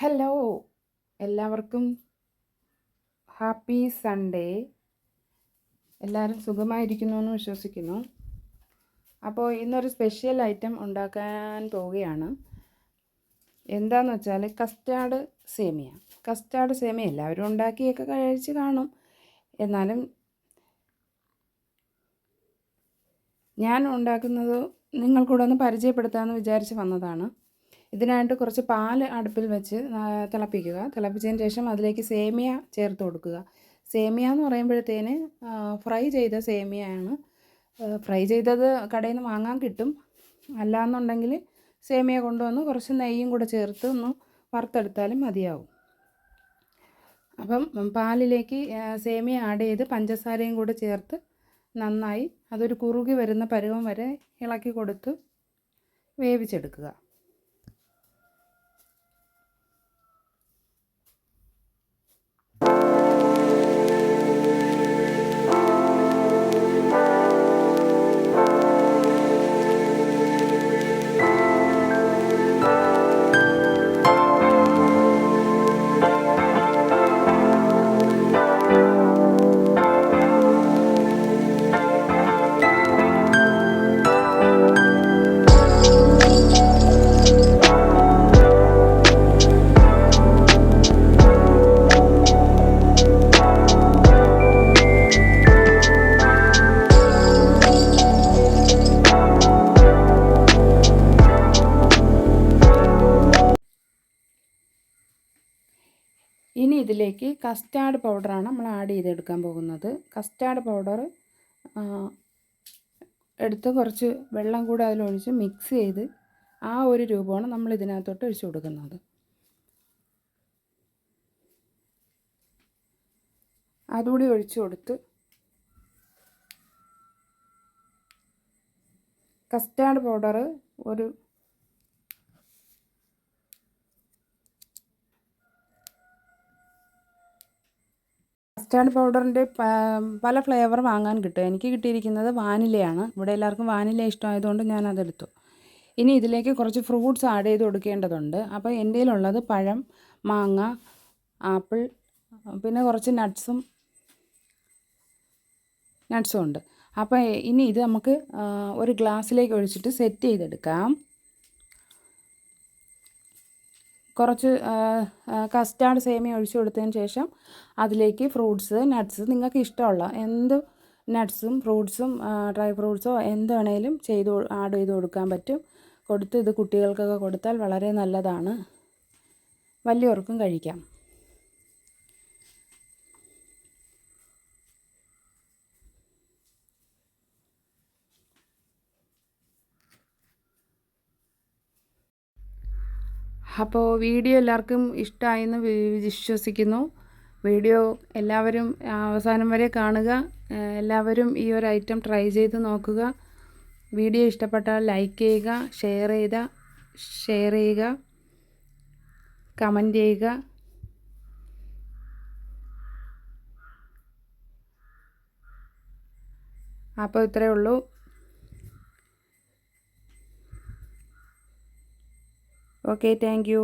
Hello, എല്ലാവർക്കും happy Sunday. എല്ലാവരും സുഖമായിരിക്കുന്നു എന്ന് വിശ്വസിക്കുന്നു. അപ്പോൾ ഇന്നൊരു സ്പെഷ്യൽ ഐറ്റം ഉണ്ടാക്കാൻ പോവുകയാണ്. എന്താണെന്ന് വെച്ചാൽ കസ്റ്റാർഡ് സേമിയ എല്ലാവരും ഉണ്ടാക്കിയൊക്കെ കഴിച്ച് കാണും. എന്നാലും ഞാൻ ഉണ്ടാക്കുന്നത് നിങ്ങൾക്കൂടെ ഒന്ന് പരിചയപ്പെടുത്താമെന്ന് വിചാരിച്ച് വന്നതാണ്. ഇതിനായിട്ട് കുറച്ച് പാൽ അടുപ്പിൽ വെച്ച് തിളപ്പിക്കുക. തിളപ്പിച്ചതിന് ശേഷം അതിലേക്ക് സേമിയ ചേർത്ത് കൊടുക്കുക. സേമിയ എന്ന് പറയുമ്പോഴത്തേന് ഫ്രൈ ചെയ്ത സേമിയയാണ്. ഫ്രൈ ചെയ്തത് കടയിൽ നിന്ന് വാങ്ങാൻ കിട്ടും. അല്ലാന്നുണ്ടെങ്കിൽ സേമിയ കൊണ്ടുവന്ന് കുറച്ച് നെയ്യും കൂടെ ചേർത്ത് ഒന്ന് വറുത്തെടുത്താലും മതിയാവും. അപ്പം പാലിലേക്ക് സേമിയ ആഡ് ചെയ്ത് പഞ്ചസാരയും കൂടെ ചേർത്ത് നന്നായി അതൊരു കുറുകി വരുന്ന പരുവം വരെ ഇളക്കി കൊടുത്ത് വേവിച്ചെടുക്കുക. ഇനി ഇതിലേക്ക് കസ്റ്റാർഡ് പൗഡറാണ് നമ്മൾ ആഡ് ചെയ്തെടുക്കാൻ പോകുന്നത്. കസ്റ്റാർഡ് പൗഡർ എടുത്ത് കുറച്ച് വെള്ളം കൂടെ അതിലൊഴിച്ച് മിക്സ് ചെയ്ത് ആ ഒരു രൂപമാണ് നമ്മൾ ഇതിനകത്തോട്ട് ഒഴിച്ചു കൊടുക്കുന്നത്. അതുകൂടി ഒഴിച്ചു കൊടുത്ത് കസ്റ്റാർഡ് പൗഡർ ഒരു കസ്റ്റാർഡ് പൗഡറിൻ്റെ പല ഫ്ലേവർ വാങ്ങാൻ കിട്ടും. എനിക്ക് കിട്ടിയിരിക്കുന്നത് വാനിലയാണ്. ഇവിടെ എല്ലാവർക്കും വാനില ഇഷ്ടമായതുകൊണ്ട് ഞാൻ അതെടുത്തു. ഇനി ഇതിലേക്ക് കുറച്ച് ഫ്രൂട്ട്സ് ആഡ് ചെയ്ത് കൊടുക്കേണ്ടതുണ്ട്. അപ്പോൾ എൻ്റെ കയ്യിലുള്ളത് പഴം, മാങ്ങ, ആപ്പിൾ, പിന്നെ കുറച്ച് നട്ട്സും ഉണ്ട്. അപ്പോൾ ഇനി ഇത് നമുക്ക് ഒരു ഗ്ലാസ്സിലേക്ക് ഒഴിച്ചിട്ട് സെറ്റ് ചെയ്തെടുക്കാം. കുറച്ച് കസ്റ്റാർഡ് സേമിയ ഒഴിച്ചു കൊടുത്തതിന് ശേഷം അതിലേക്ക് ഫ്രൂട്ട്സ്, നട്ട്സ്, നിങ്ങൾക്ക് ഇഷ്ടമുള്ള എന്ത് നട്ട്സും ഫ്രൂട്ട്സും ഡ്രൈ ഫ്രൂട്ട്സോ എന്ത് വേണേലും ആഡ് ചെയ്ത് കൊടുക്കാൻ പറ്റും. കൊടുത്ത് ഇത് കുട്ടികൾക്കൊക്കെ കൊടുത്താൽ വളരെ നല്ലതാണ്. വലിയവർക്കും കഴിക്കാം. അപ്പോൾ വീഡിയോ എല്ലാവർക്കും ഇഷ്ടമായെന്ന് വിശ്വസിക്കുന്നു. വീഡിയോ എല്ലാവരും അവസാനം വരെ കാണുക. എല്ലാവരും ഈ ഒരു ഐറ്റം ട്രൈ ചെയ്ത് നോക്കുക. വീഡിയോ ഇഷ്ടപ്പെട്ടാൽ ലൈക്ക് ചെയ്യുക, ഷെയർ ചെയ്യുക, കമൻറ്റ് ചെയ്യുക. അപ്പോൾ ഇത്രയേ ഉള്ളൂ. Okay, thank you.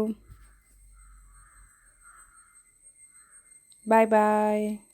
Bye bye.